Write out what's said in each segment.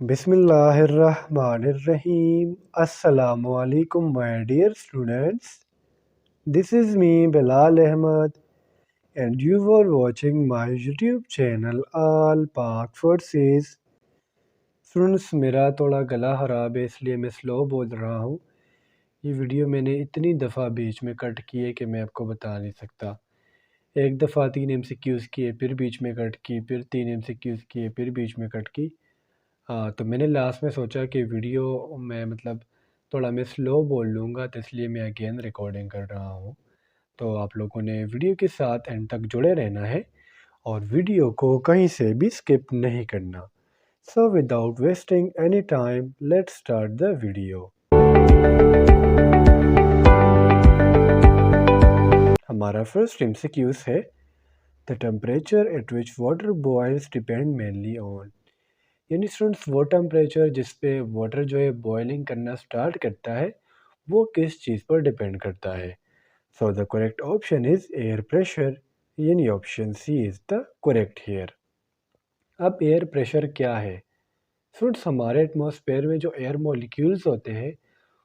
Bismillahirrahmanirrahim. Assalamu alaikum, my dear students. This is me, Bilal Ahmed, and you are watching my YouTube channel, All Park Forces. Students मेरा थोड़ा गला ख़राब है इसलिए मैं slow बोल रहा हूँ। ये वीडियो मैंने इतनी दफ़ा बीच में कट की है कि मैं आपको बता नहीं सकता। एक दफ़ा 3 MCQs किए, फिर बीच में कट की, फिर 3 MCQs किए, फिर बीच में कट की। हाँ, तो मैंने लास्ट में सोचा कि वीडियो मैं मतलब थोड़ा मैं स्लो बोल लूँगा, तो इसलिए मैं अगेन रिकॉर्डिंग कर रहा हूँ। तो आप लोगों ने वीडियो के साथ एंड तक जुड़े रहना है और वीडियो को कहीं से भी स्किप नहीं करना। So without wasting any time let's start the video. हमारा फर्स्ट एमसीक्यूज है, the temperature at which water boils depend mainly on. यानी स्टूडेंट्स वो टेम्परेचर जिस पे वाटर जो है बॉइलिंग करना स्टार्ट करता है वो किस चीज़ पर डिपेंड करता है। So the correct option is air pressure, यानी option C is the correct here. अब एयर प्रेशर क्या है? स्टूडेंट्स हमारे एटमॉस्फेयर में जो एयर मॉलिक्यूल्स होते हैं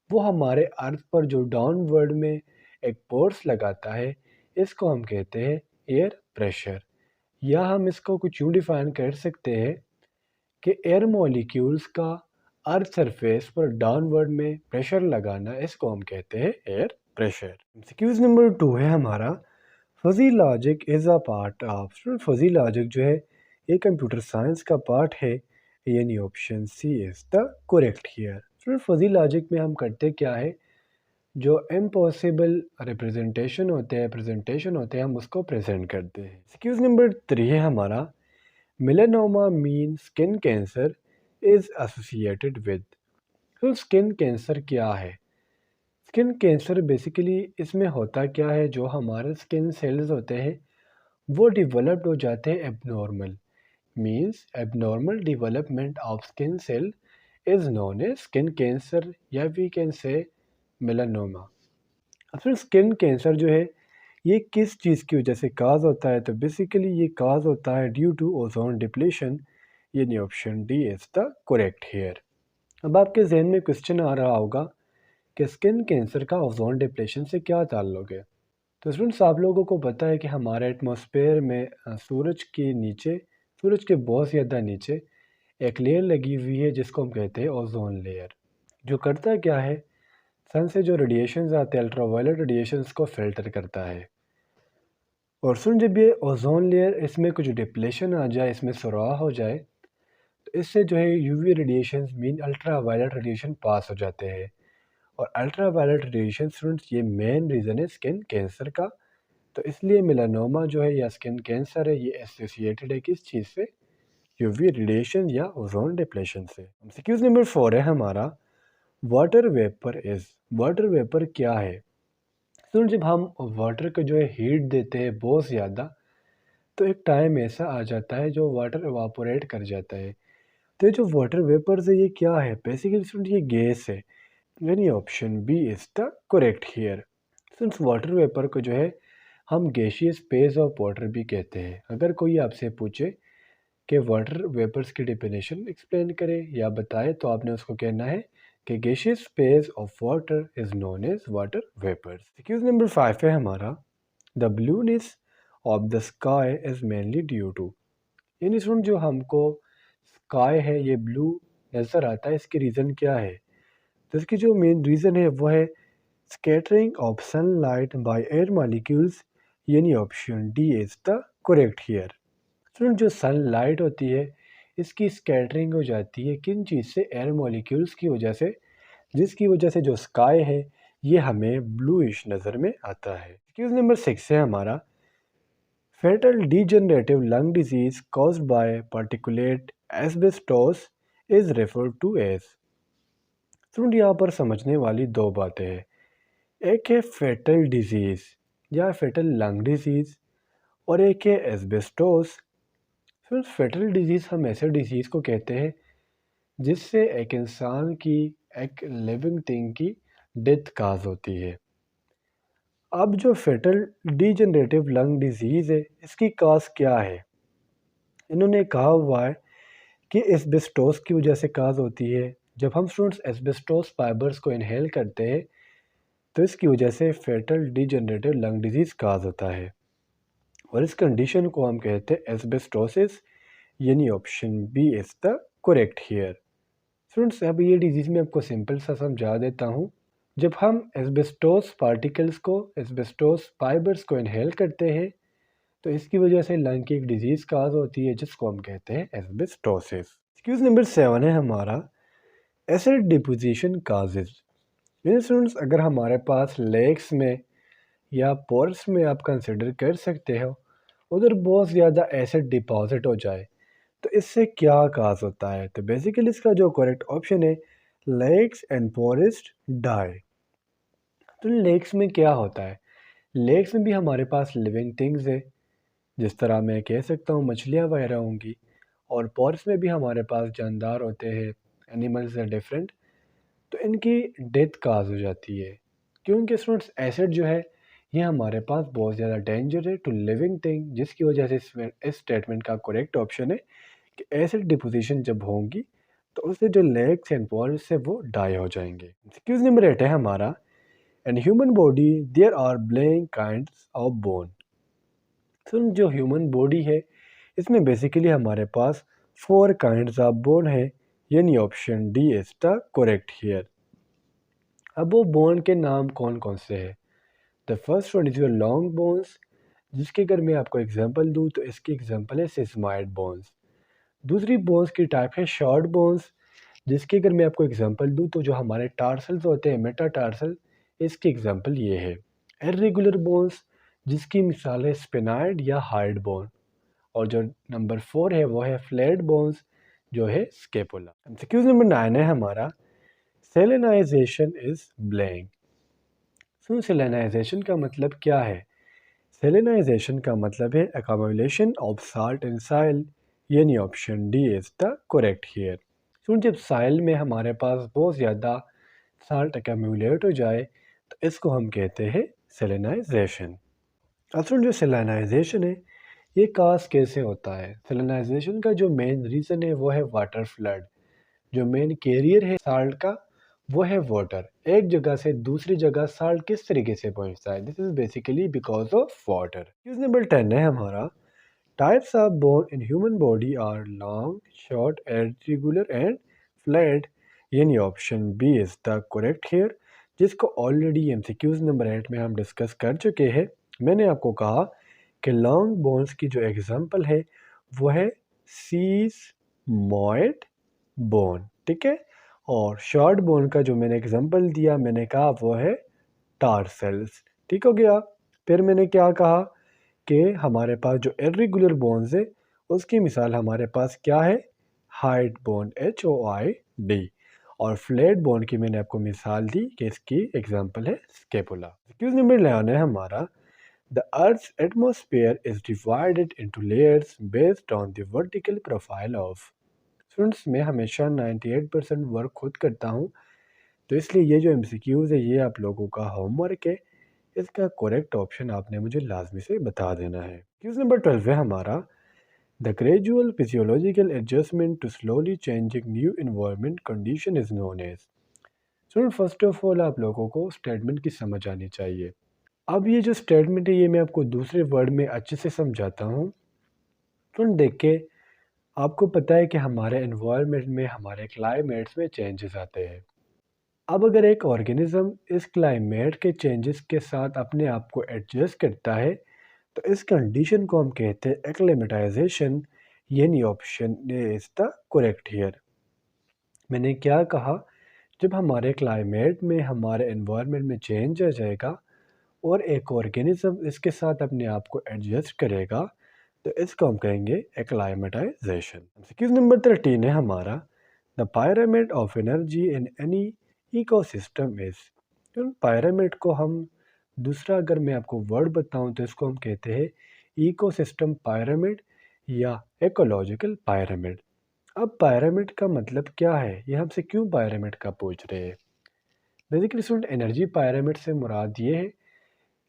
वो हमारे अर्थ पर जो डाउनवर्ड में एक फोर्स लगाता है, इसको हम कहते हैं एयर प्रेशर। या हम इसको कुछ यूँ डिफाइन कर सकते हैं कि एयर मॉलिक्यूल्स का अर्थ सरफेस पर डाउनवर्ड में प्रेशर लगाना, इसको हम कहते हैं एयर प्रेशर। एमसीक्यूज नंबर 2 है हमारा, fuzzy logic is a part of. Fuzzy logic जो है ये कंप्यूटर साइंस का पार्ट है, यानी option C is the correct here. Fuzzy logic में हम करते क्या है, जो इम्पॉसिबल रिप्रेजेंटेशन होते हैं प्रेजेंटेशन होते हैं हम उसको प्रेजेंट करते हैं। एमसीक्यूज नंबर 3 है हमारा, melanoma mean skin cancer is associated with. तो स्किन कैंसर क्या है? स्किन कैंसर बेसिकली इसमें होता क्या है, जो हमारे स्किन सेल्स होते हैं वो डेवलप्ड हो जाते हैं abnormal. Means abnormal development of skin cell is known as skin cancer, या वी कैन से मेलानोमा। अब फिर स्किन कैंसर जो है ये किस चीज़ की वजह से काज होता है? तो बेसिकली ये काज होता है ड्यू टू ओजोन डिप्लीशन, यानी option D is the correct here. अब आपके जहन में क्वेश्चन आ रहा होगा कि स्किन कैंसर का ओजोन डिप्लीशन से क्या ताल्लुक है। तो स्टूडेंट्स आप लोगों को पता है कि हमारे एटमॉस्फेयर में सूरज के नीचे, सूरज के बहुत ज़्यादा नीचे एक लेयर लगी हुई है जिसको हम कहते हैं ओजोन लेयर। जो करता क्या है, सन से जो रेडिएशंस आते हैं अल्ट्रावायलेट रेडिएशंस को फिल्टर करता है। और सुन, जब ये ओजोन लेयर इसमें कुछ डिप्लेशन आ जाए, इसमें सुराख हो जाए, तो इससे जो है UV radiations mean ultra violet radiation पास हो जाते हैं। और अल्ट्रा वायलेट रेडिएशन स्टूडेंट्स ये मेन रीज़न है स्किन कैंसर का। तो इसलिए मेलानोमा जो है या स्किन कैंसर है ये एसोसिएटेड है किस चीज़ से? यूवी रेडिएशन या ओजोन डिप्लेशन से। एमसीक्यूज नंबर 4 है हमारा, water vapour is. Water vapour क्या है? तो जब हम वाटर को जो है हीट देते हैं बहुत ज़्यादा, तो एक टाइम ऐसा आ जाता है जो वाटर इवापोरेट कर जाता है। तो ये जो वाटर वेपर्स है ये क्या है? बेसिकली स्टूडेंट ये गैस है, यानी option B is the correct here. Since water vapour को जो है हम गैशियस फेज ऑफ वाटर भी कहते हैं। अगर कोई आपसे पूछे कि वाटर वेपर्स की डेफिनेशन एक्सप्लेन करे या बताए, तो आपने उसको कहना है कि gaseous phase of water is known as water vapours. Excuse number 5 है हमारा, the blueness of the sky is mainly due to. यानी सुन, जो हमको स्काई है ये ब्लू नज़र आता है, इसकी रीज़न क्या है? तो इसकी जो मेन रीज़न है वो है scattering of sunlight by air molecules, यानी option D is the correct here. Student जो सनलाइट होती है इसकी स्कैटरिंग हो जाती है किन चीज़ से? एयर मॉलिक्यूल्स की वजह से, जिसकी वजह से जो स्काई है ये हमें ब्लूइश नज़र में आता है। एक्सक्यूज नंबर 6 है हमारा, fatal degenerative lung disease caused by particulate asbestos is referred to as. Student यहाँ पर समझने वाली दो बातें हैं। एक है फेटल डिजीज़ या फेटल लंग डिजीज़, और एक है एस्बेस्टोस। फिर फेटल डिजीज़ हम ऐसे डिजीज़ को कहते हैं जिससे एक इंसान की, एक लिविंग थिंग की डेथ काज होती है। अब जो फेटल डीजनरेटिव लंग डिजीज़ है इसकी काज क्या है? इन्होंने कहा हुआ है कि एस्बेस्टोस की वजह से काज होती है। जब हम स्टूडेंट्स एस्बेस्टोस फाइबर्स को इनहेल करते हैं तो इसकी वजह से fatal degenerative lung disease cause होता है और इस कंडीशन को हम कहते हैं एस्बेस्टोसिस, यानी option B is the correct here. Students अब ये डिजीज़ में आपको सिंपल सा समझा देता हूँ। जब हम एस्बेस्टोस पार्टिकल्स को, एस्बेस्टोस फाइबर्स को इनहेल करते हैं तो इसकी वजह से लंग की एक डिजीज़ काज होती है जिसको हम कहते हैं एस्बेस्टोसिस। एक्सक्यूज नंबर 7 है हमारा एसिड डिपोजिशन काजेज। यानी स्टूडेंट्स अगर हमारे पास लेक्स में या पोर्स में आप कंसिडर कर सकते हो उधर बहुत ज़्यादा एसिड डिपॉजिट हो जाए तो इससे क्या काज होता है। तो बेसिकली इसका जो करेक्ट ऑप्शन है लेक्स एंड फॉरेस्ट डाई। तो लेक्स में क्या होता है, लेक्स में भी हमारे पास लिविंग थिंग्स है, जिस तरह मैं कह सकता हूँ मछलियाँ वगैरह होंगी, और फॉरेस्ट में भी हमारे पास जानदार होते हैं, एनिमल्स है डिफरेंट। तो इनकी डेथ काज हो जाती है क्योंकि स्टूडेंट्स एसिड जो है ये हमारे पास बहुत ज़्यादा डेंजर है टू लिविंग थिंग, जिसकी वजह से इस स्टेटमेंट का करेक्ट ऑप्शन है कि एसिड डिपोजिशन जब होंगी तो उससे जो लेग्स एंड पॉर्स है वो डाई हो जाएंगे। एक्सक्यूज नंबर 8 है हमारा in human body there are blank kinds of bone. तो जो ह्यूमन बॉडी है इसमें बेसिकली हमारे पास 4 काइंड्स ऑफ बोन है, यानी option D is the correct here. अब वो बोन के नाम कौन कौन से हैं। The first one is your long bones, जिसके अगर मैं आपको एग्जांपल दूं तो इसकी एग्जांपल है सिस्माइड बोन्स। दूसरी बोन्स की टाइप है शॉर्ट बोन्स, जिसकी अगर मैं आपको एग्जांपल दूं तो जो हमारे टार्सल्स होते हैं मेटाटार्सल, इसकी एग्जांपल ये है। इर्रेगुलर बोन्स, जिसकी मिसाल है स्पिनाइड या हार्ड बोन। और जो नंबर 4 है वो है फ्लैट बोन्स, जो है स्केपुला। एमसीक्यूज नंबर 9 है हमारा सेलेनाइजेशन इज ब्लैंक। सो सेलेनाइजेशन का मतलब क्या है। सेलेनाइजेशन का मतलब है accumulation of salt in soil, यानी option D is the correct here. सुन जब साइल में हमारे पास बहुत ज़्यादा साल्ट अकोमुलेट हो जाए तो इसको हम कहते हैं सेलेनाइजेशन। अब सुन जो सेलेनाइजेशन है ये काज कैसे होता है। सेलेनाइजेशन का जो मेन रीज़न है वो है वाटर फ्लड। जो मेन कैरियर है साल्ट का वो है वाटर। एक जगह से दूसरी जगह साल्ट किस तरीके से पहुंचता है, this is basically because of water. Question number 10 है हमारा types of bone in human body are long, short, irregular and flat, यानी option B is the correct here, जिसको ऑलरेडी एमसीक्यूज नंबर 8 में हम डिस्कस कर चुके हैं। मैंने आपको कहा कि लॉन्ग बोन्स की जो एग्जांपल है वो है सीज मॉइड बोन, ठीक है। और शॉर्ट बोन का जो मैंने एग्जांपल दिया मैंने कहा वो है टार्सल्स, ठीक हो गया। फिर मैंने क्या कहा कि हमारे पास जो इर्रेगुलर बोन्स है उसकी मिसाल हमारे पास क्या है, हाइट बोन HOID। और फ्लैट बोन की मैंने आपको मिसाल दी कि इसकी एग्जांपल है स्केपुला। क्वेश्चन नंबर 11 है हमारा the अर्थ's atmosphere is divided into layers based on the vertical profile of। Students मैं हमेशा 98% वर्क खुद करता हूँ, तो इसलिए ये जो एमसीक्यूज़ है ये आप लोगों का होमवर्क है। इसका करेक्ट ऑप्शन आपने मुझे लाजमी से बता देना है। क्वेश्चन नंबर 12 है हमारा the gradual physiological adjustment to slowly changing new environment condition is known as. Student first of all आप लोगों को स्टेटमेंट की समझ आनी चाहिए। अब ये जो स्टेटमेंट है ये मैं आपको दूसरे वर्ड में अच्छे से समझाता हूँ। स्टूडेंट देख के आपको पता है कि हमारे एनवायरनमेंट में हमारे क्लाइमेट्स में चेंजेस आते हैं। अब अगर एक ऑर्गेनिज्म इस क्लाइमेट के चेंजेस के साथ अपने आप को एडजस्ट करता है तो इस कंडीशन को हम कहते हैं एक्लेमेटाइजेशन, यानी option A is the correct here. मैंने क्या कहा, जब हमारे क्लाइमेट में हमारे एनवायरनमेंट में चेंज आ जाएगा और एक ऑर्गेनिज्म इसके साथ अपने आप को एडजस्ट करेगा तो इसको हम कहेंगे एक्लाइमेटाइजेशन। क्वेश्चन नंबर 13 है हमारा the pyramid of energy in any ecosystem is. Pyramid को हम दूसरा अगर मैं आपको वर्ड बताऊं तो इसको हम कहते हैं इकोसिस्टम पायरामिड या इकोलॉजिकल पायरामिड। अब पायरामिड का मतलब क्या है, ये हमसे क्यों पायरामिड का पूछ रहे हैं। बेसिकली स्टूडेंट एनर्जी पायरामिड से मुराद ये है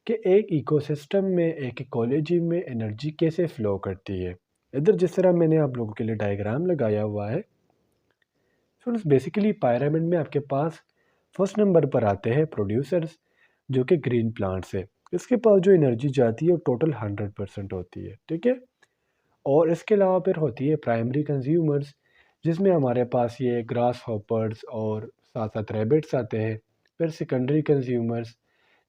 कि एक इकोसिस्टम में एक इकोलॉजी में एनर्जी कैसे फ़्लो करती है। इधर जिस तरह मैंने आप लोगों के लिए डायग्राम लगाया हुआ है, फ्रेंड्स बेसिकली पायरामिड में आपके पास फर्स्ट नंबर पर आते हैं प्रोड्यूसर्स, जो कि ग्रीन प्लांट्स है। इसके पास जो एनर्जी जाती है वो टोटल 100% होती है, ठीक है। और इसके अलावा फिर होती है प्राइमरी कंज्यूमर्स, जिसमें हमारे पास ये ग्रास हॉपर्स और साथ साथ रैबिट्स आते हैं। फिर सेकेंडरी कंज्यूमर्स,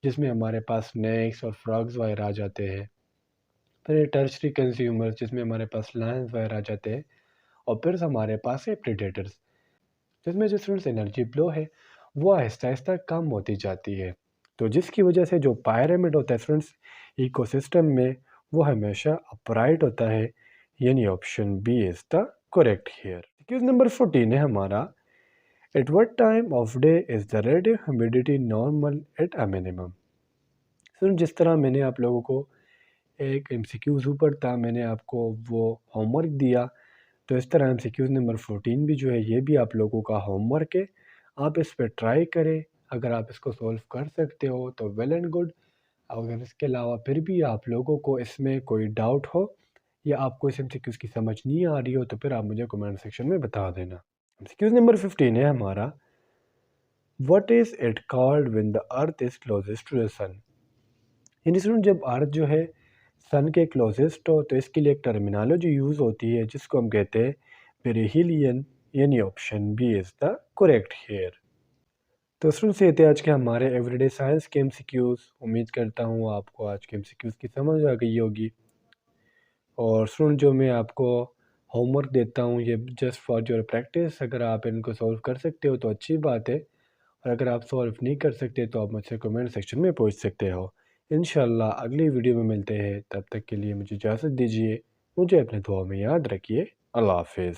जिसमें हमारे पास स्नैक्स और फ्रॉग्स वगैरह आ जाते हैं। फिर टर्शरी कंज्यूमर्स, जिसमें हमारे पास लायंस वगैरह आ जाते हैं। और फिर हमारे पास है प्रेडेटर्स, जिसमें जो स्टूडेंट्स एनर्जी फ्लो है वो आहिस्ता आहिस्ता कम होती जाती है। तो जिसकी वजह से जो पायरामिड होता है स्टूडेंट्स इकोसिस्टम में, वो हमेशा अपराइट होता है, यानी option B is the correct here. Question number 14 है हमारा, at what time of day is the radio humidity normal at a minimum. Student जिस तरह मैंने आप लोगों को एक एमसीक्यूज़ ऊपर था, मैंने आपको वो होमवर्क दिया, तो इस तरह एमसीक्यूज़ नंबर 14 भी जो है ये भी आप लोगों का होमवर्क है। आप इस पे ट्राई करें, अगर आप इसको सॉल्व कर सकते हो तो वेल एंड गुड। अगर इसके अलावा फिर भी आप लोगों को इसमें कोई डाउट हो या आपको इस एमसीक्यूज़ की समझ नहीं आ रही हो, तो फिर आप मुझे कमेंट सेक्शन में बता देना। एमसीक्यूज़ नंबर 15 है हमारा, what is it called when the earth is closest to the sun. यानी सुनो, जब अर्थ जो है सन के क्लोजेस्ट हो तो इसके लिए एक टर्मिनोलॉजी यूज़ होती है जिसको हम कहते हैं पेरिहिलियन, यानी option B is the correct here. तो स्टूडेंट्स ये थे आज के हमारे एवरीडे साइंस के एमसीक्यूज़। उम्मीद करता हूँ आपको आज के एमसीक्यूज़ की समझ आ गई होगी। और स्टूडेंट जो मैं आपको होमवर्क देता हूँ ये जस्ट फॉर योर प्रैक्टिस, अगर आप इनको सॉल्व कर सकते हो तो अच्छी बात है, और अगर आप सॉल्व नहीं कर सकते तो आप मुझसे कमेंट सेक्शन में पूछ सकते हो। इंशाल्लाह अगली वीडियो में मिलते हैं, तब तक के लिए मुझे इजाज़त दीजिए। मुझे अपने दुआ में याद रखिए। अल्लाह हाफिज़।